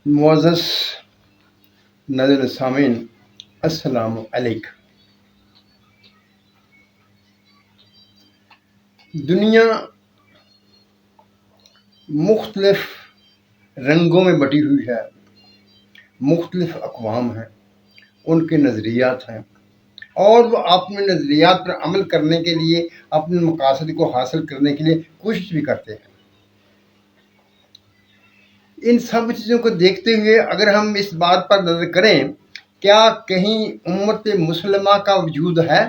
معزز ناظرین سامعین، السلام علیکم۔ دنیا مختلف رنگوں میں بٹی ہوئی ہے، مختلف اقوام ہیں، ان کے نظریات ہیں، اور وہ اپنے نظریات پر عمل کرنے کے لیے، اپنے مقاصد کو حاصل کرنے کے لیے کوشش بھی کرتے ہیں۔ ان سب چیزوں کو دیکھتے ہوئے اگر ہم اس بات پر نظر کریں، کیا کہیں امت مسلمہ کا وجود ہے؟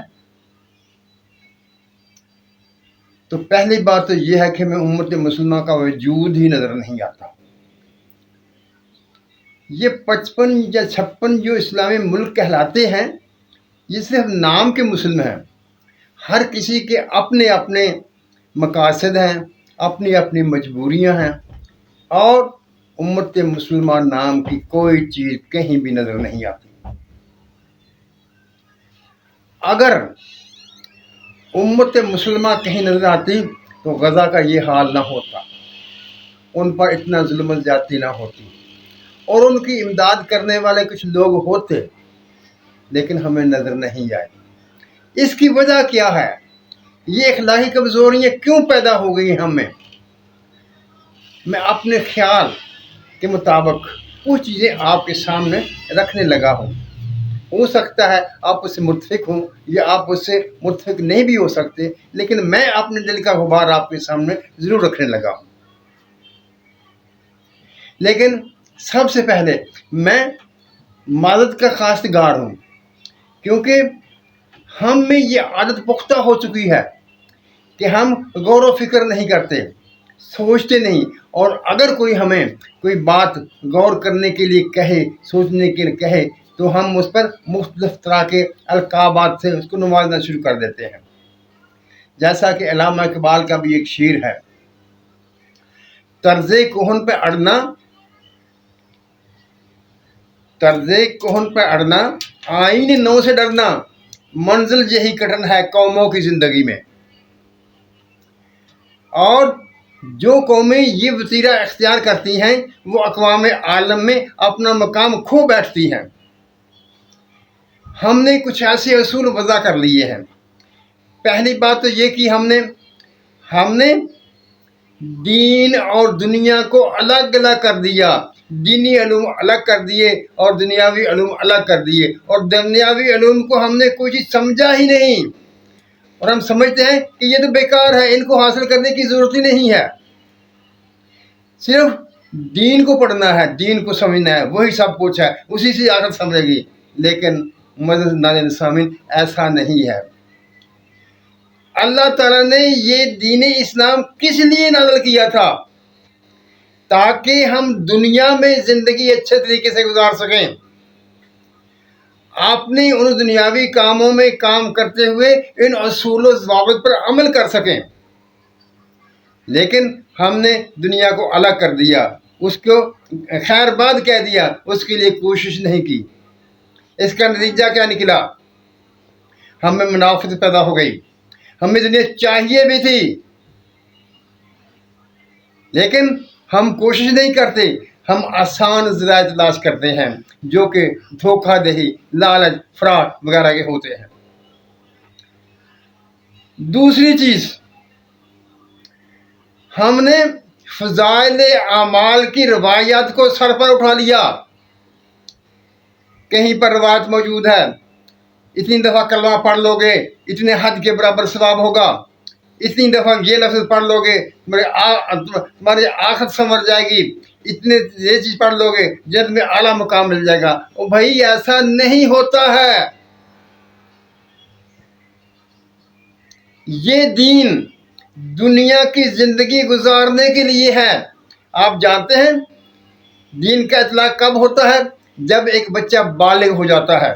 تو پہلی بات تو یہ ہے کہ ہمیں امت مسلمہ کا وجود ہی نظر نہیں آتا۔ یہ 55 یا 56 جو اسلامی ملک کہلاتے ہیں، یہ صرف نام کے مسلم ہیں۔ ہر کسی کے اپنے اپنے مقاصد ہیں، اپنی اپنی مجبوریاں ہیں، اور امت مسلمہ نام کی کوئی چیز کہیں بھی نظر نہیں آتی۔ اگر امت مسلمہ کہیں نظر آتی تو غزہ کا یہ حال نہ ہوتا، ان پر اتنا ظلم و زیادتی نہ ہوتی، اور ان کی امداد کرنے والے کچھ لوگ ہوتے، لیکن ہمیں نظر نہیں آئے۔ اس کی وجہ کیا ہے؟ یہ اخلاقی کمزوریاں کیوں پیدا ہو گئی ہم میں؟ میں اپنے خیال کے مطابق وہ چیزیں آپ کے سامنے رکھنے لگا ہوں۔ ہو سکتا ہے آپ اس سے متفق ہوں یا آپ اس سے متفق نہیں بھی ہو سکتے، لیکن میں اپنے دل کا غبار آپ کے سامنے ضرور رکھنے لگا ہوں۔ لیکن سب سے پہلے میں معذرت کا خواستگار ہوں، کیونکہ ہم میں یہ عادت پختہ ہو چکی ہے کہ ہم غور و فکر نہیں کرتے، سوچتے نہیں، اور اگر کوئی ہمیں کوئی بات غور کرنے کے لیے کہے، سوچنے کے لیے کہے، تو ہم اس پر مختلف طرح کے القابات سے اس کو نوازنا شروع کر دیتے ہیں۔ جیسا کہ علامہ اقبال کا بھی ایک شعر ہے، طرز کہن پہ اڑنا آئین نو سے ڈرنا، منزل یہی کٹن ہے قوموں کی زندگی میں۔ اور جو قومیں یہ وتیرہ اختیار کرتی ہیں وہ اقوام عالم میں اپنا مقام کھو بیٹھتی ہیں۔ ہم نے کچھ ایسے اصول وضع کر لیے ہیں۔ پہلی بات تو یہ کہ ہم نے دین اور دنیا کو الگ الگ کر دیا، دینی علوم الگ کر دیے اور دنیاوی علوم الگ کر دیے، اور دنیاوی علوم کو ہم نے کوئی چیز سمجھا ہی نہیں، اور ہم سمجھتے ہیں کہ یہ تو بیکار ہے، ان کو حاصل کرنے کی ضرورت ہی نہیں ہے، صرف دین کو پڑھنا ہے، دین کو سمجھنا ہے، وہی سب کچھ ہے، اسی سے آخرت سمجھے گی۔ لیکن معزز ناظرین سامعین، ایسا نہیں ہے۔ اللہ تعالیٰ نے یہ دین اسلام کس لیے نازل کیا تھا؟ تاکہ ہم دنیا میں زندگی اچھے طریقے سے گزار سکیں، اپنی ان دنیاوی کاموں میں کام کرتے ہوئے ان اصول و ضوابط پر عمل کر سکیں۔ لیکن ہم نے دنیا کو الگ کر دیا، اس کو خیر باد کہہ دیا، اس کے لیے کوشش نہیں کی۔ اس کا نتیجہ کیا نکلا؟ ہم میں منافقت پیدا ہو گئی۔ ہمیں دنیا چاہیے بھی تھی، لیکن ہم کوشش نہیں کرتے، ہم آسان ذرائع تلاش کرتے ہیں، جو کہ دھوکہ دہی، لالچ، فراڈ وغیرہ کے ہوتے ہیں۔ دوسری چیز، ہم نے فضائل اعمال کی روایات کو سر پر اٹھا لیا۔ کہیں پر روایت موجود ہے، اتنی دفعہ کلمہ پڑھ لو گے اتنے حج کے برابر ثواب ہوگا، اتنی دفعہ یہ لفظ پڑھ لو گے تمہاری آخرت سنور جائے گی، اتنے یہ چیز پڑھ لو گے جنت میں اعلیٰ مقام مل جائے گا۔ او بھائی، ایسا نہیں ہوتا ہے۔ یہ دین دنیا کی زندگی گزارنے کے لیے ہے۔ آپ جانتے ہیں دین کا اطلاق کب ہوتا ہے؟ جب ایک بچہ بالغ ہو جاتا ہے،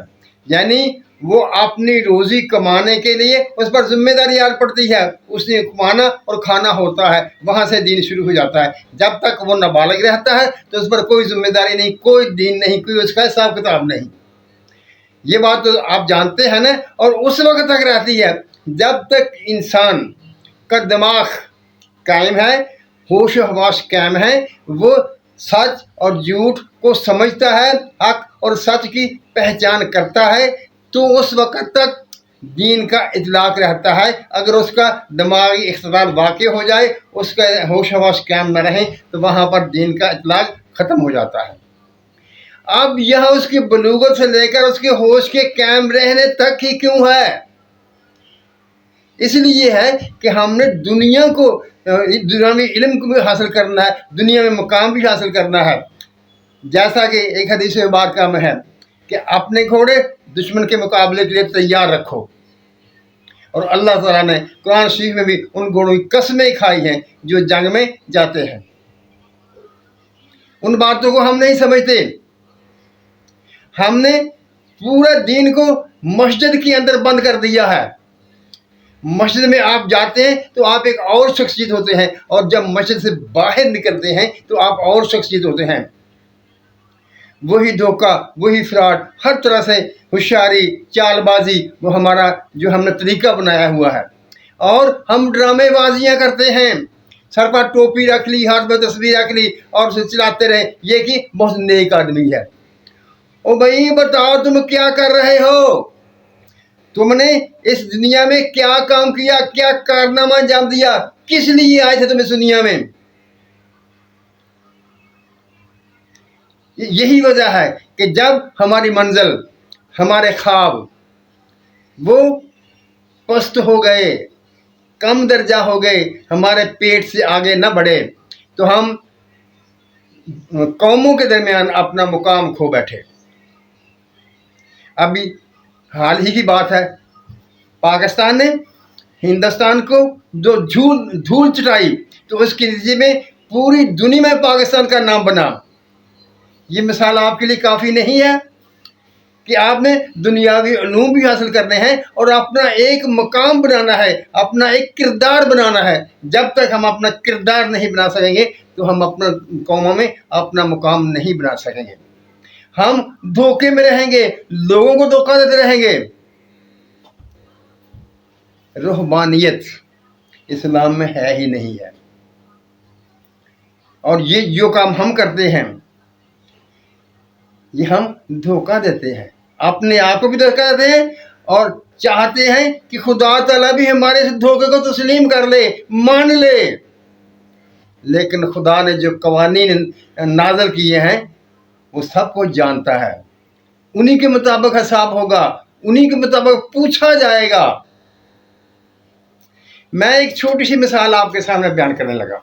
یعنی وہ اپنی روزی کمانے کے لیے اس پر ذمہ داری آ پڑتی ہے، اس نے کمانا اور کھانا ہوتا ہے، وہاں سے دین شروع ہو جاتا ہے۔ جب تک وہ نابالغ رہتا ہے تو اس پر کوئی ذمہ داری نہیں، کوئی دین نہیں، کوئی اس کا حساب کتاب نہیں۔ یہ بات تو آپ جانتے ہیں نا۔ اور اس وقت تک رہتی ہے جب تک انسان کا دماغ قائم ہے، ہوش و حواس قائم ہے، وہ सच और झूठ को समझता है, हक और सच की पहचान करता है, तो उस वक्त तक दीन का इतलाक रहता है। अगर उसका दिमागी इख्तिलाल वाक़ हो जाए, उसका होश हवास कायम न रहे, तो वहाँ पर दीन का इतलाक ख़त्म हो जाता है। अब यह उसकी बलूगत से लेकर उसके होश के कायम रहने तक ही क्यों है? इसलिए है कि हमने दुनिया को, दुनिया में इल्म को भी हासिल करना है, दुनिया में मुकाम भी हासिल करना है। जैसा कि एक हदीस मुबारका में है कि अपने घोड़े दुश्मन के मुकाबले के लिए तैयार रखो। और अल्लाह ताला ने कुरान शरीफ में भी उन घोड़ों की कसमें खाई हैं जो जंग में जाते हैं। उन बातों को हम नहीं समझते। हमने पूरा दीन को मस्जिद के अंदर बंद कर दिया है। मस्जिद में आप जाते हैं तो आप एक और शख्सियत होते हैं, और जब मस्जिद से बाहर निकलते हैं तो आप और शख्सियत होते हैं। वही धोखा, वही फ्रॉड, हर तरह से होशियारी, चालबाजी, वो हमारा जो हमने तरीका बनाया हुआ है। और हम ड्रामेबाजियाँ करते हैं। सर पर टोपी रख ली, हाथ में तस्वीर रख ली और उसे चलाते रहे, ये कि बहुत नेक आदमी है। ओ भाई बताओ, तुम क्या कर रहे हो? तुमने इस दुनिया में क्या काम किया, क्या कारनामा अंजाम दिया, किस लिए आए थे तुम इस दुनिया में? यही वजह है कि जब हमारी मंजिल, हमारे ख्वाब वो पस्त हो गए, कम दर्जा हो गए, हमारे पेट से आगे न बढ़े, तो हम कौमों के दरमियान अपना मुकाम खो बैठे। अभी हाल ही की बात है, पाकिस्तान ने हिंदुस्तान को जो धूल चटाई, तो उसके नतीजे में पूरी दुनिया में पाकिस्तान का नाम बना। ये मिसाल आपके लिए काफ़ी नहीं है कि आपने दुनियावी उलूम भी हासिल करने हैं और अपना एक मकाम बनाना है, अपना एक किरदार बनाना है। जब तक हम अपना किरदार नहीं बना सकेंगे तो हम अपना कौमों में अपना मुकाम नहीं बना सकेंगे। हम धोखे में रहेंगे, लोगों को धोखा देते रहेंगे। रूहबानियत इस्लाम में है ही नहीं है। और ये जो काम हम करते हैं, ये हम धोखा देते हैं, अपने आप को भी धोखा देते हैं और चाहते हैं कि खुदा ताला भी हमारे इस धोखे को तस्लीम कर ले, मान ले। लेकिन खुदा ने जो कवानीन नाज़िल किए हैं वो सब कुछ जानता है। उन्हीं के मुताबिक हिसाब होगा, उन्हीं के मुताबिक पूछा जाएगा। मैं एक छोटी सी मिसाल आपके सामने बयान करने लगा।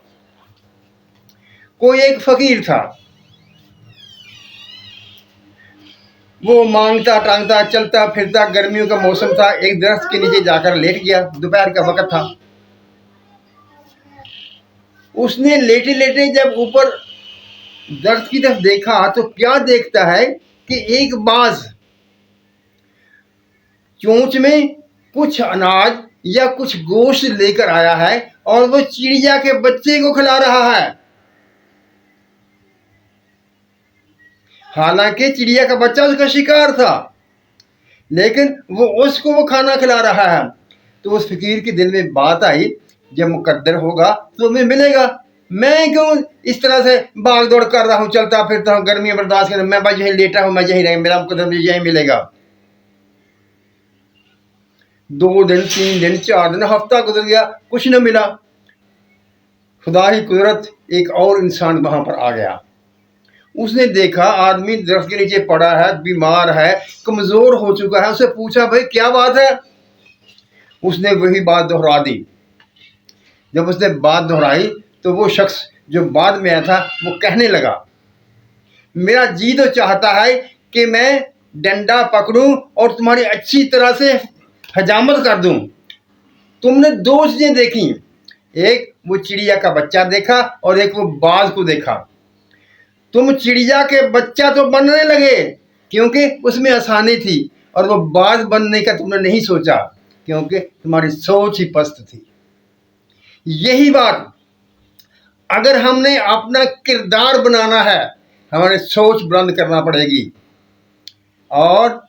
कोई एक फकीर था, वो मांगता टांगता चलता फिरता, गर्मियों का मौसम था, एक दरख्त के नीचे जाकर लेट गया। दोपहर का वक्त था। उसने लेटे लेटे जब ऊपर दरख्त की तरफ देखा तो क्या देखता है कि एक बाज चोंच में कुछ अनाज या कुछ गोश्त लेकर आया है और वो चिड़िया के बच्चे को खिला रहा है। हालांकि चिड़िया का बच्चा उसका शिकार था, लेकिन वो खाना खिला रहा है। तो उस फकीर के दिल में बात आई, जब मुकद्दर होगा तो हमें मिलेगा। मैं क्यों इस तरह से भाग दौड़ कर रहा हूँ, चलता फिरता हूँ, गर्मी बर्दाश्त कर, मैं बस यही लेटा हूँ, मैं यही रही, मेरा मुकद्दर मुझे यही मिलेगा। 2 दिन 3 दिन 4 दिन, हफ्ता गुजर गया, कुछ न मिला। खुदा ही कुदरत, एक और इंसान वहां पर आ गया। उसने देखा आदमी दरख्त के नीचे पड़ा है, बीमार है, कमजोर हो चुका है। उससे पूछा, भाई क्या बात है? उसने वही बात दोहरा दी। जब उसने बात दोहराई तो वो शख्स जो बाद में आया था वो कहने लगा, मेरा जी तो चाहता है कि मैं डंडा पकड़ूं और तुम्हारी अच्छी तरह से हजामत कर दूं। तुमने 2 चीजें देखी, एक वो चिड़िया का बच्चा देखा और एक वो बाज को देखा। तुम चिड़िया के बच्चा तो बनने लगे क्योंकि उसमें आसानी थी, और वो बाज बनने का तुमने नहीं सोचा क्योंकि तुम्हारी सोच ही पस्त थी। यही बात, अगर हमने अपना किरदार बनाना है, हमारी सोच बुलंद करना पड़ेगी और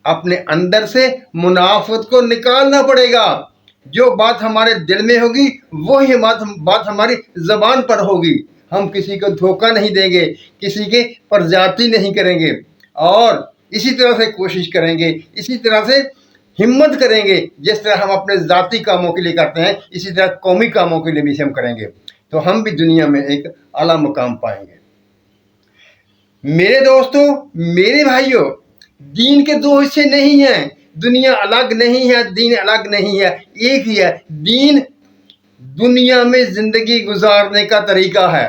अपने अंदर से मुनाफत को निकालना पड़ेगा। जो बात हमारे दिल में होगी वही बात हमारी ज़बान पर होगी। हम किसी को धोखा नहीं देंगे, किसी के प्रजाति नहीं करेंगे, और इसी तरह से कोशिश करेंगे, इसी तरह से हिम्मत करेंगे। जिस तरह हम अपने ज़ाती कामों के लिए करते हैं, इसी तरह कौमी कामों के लिए भी हम करेंगे, तो हम भी दुनिया में एक आला मुकाम पाएंगे। मेरे दोस्तों, मेरे भाइयों, दीन के दो हिस्से नहीं हैं, दुनिया अलग नहीं है, दीन अलग नहीं है, एक ही है। दीन दुनिया में ज़िंदगी गुजारने का तरीका है,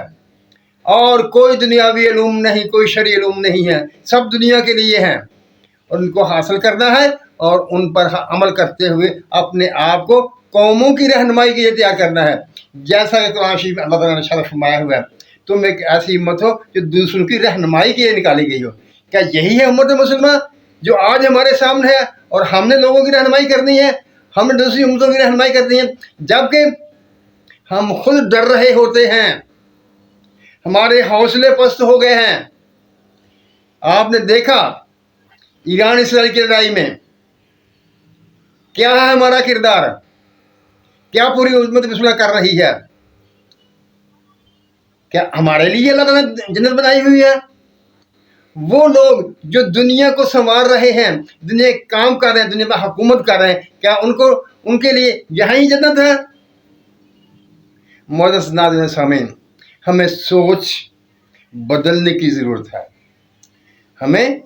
और कोई दुनियावी इल्म नहीं, कोई शरई इल्म नहीं है, सब दुनिया के लिए हैं, और उनको हासिल करना है और उन पर अमल करते हुए अपने आप को कौमों की रहनुमाई के लिए तैयार करना है। जैसा कि कुरान शरीफ में अल्लाह ताला ने इरशाद फरमाया हुआ है, तुम एक ऐसी उम्मत हो जो दूसरों की रहनुमाई के लिए निकाली गई हो। क्या यही है उम्मत मुसलमान जो आज हमारे सामने है, और हमने लोगों की रहनुमाई करनी है, हमने दूसरी उम्मतों की रहनुमाई करनी है, जबकि हम खुद डर रहे होते हैं, हमारे हौसले पस्त हो गए हैं। आपने देखा ईरान इसराइल की लड़ाई में क्या है हमारा किरदार, क्या पूरी उम्मत मुसलमान कर रही है? क्या हमारे लिए अल्लाह ताला ने जन्नत बनाई हुई है? वो लोग जो दुनिया को संवार रहे हैं, दुनिया के काम कर रहे हैं, दुनिया में हुकूमत कर रहे हैं, क्या उनको उनके लिए यहाँ ही जन्नत है? मोअज़्ज़ज़ नाज़रीन सामीन, हमें सोच बदलने की ज़रूरत है। हमें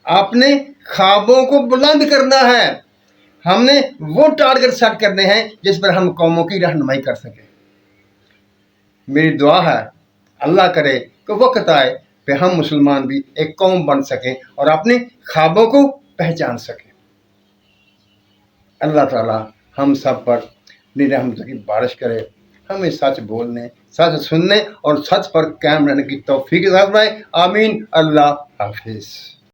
अपने ख्वाबों को बुलंद करना है, हमने वो टारगेट सेट करने हैं जिस पर हम कौमों की रहनुमाई कर सकें। मेरी दुआ है अल्लाह करे कि वक्त आए कि हम मुसलमान भी एक कौम बन सकें और अपने ख्वाबों को पहचान सकें। अल्लाह ताला हम सब पर अपनी रहमत की बारिश करे, हमें सच बोलने, सच सुनने और सच पर कायम रहने की तौफीक अता फरमाए। आमीन। अल्लाह हाफिज़।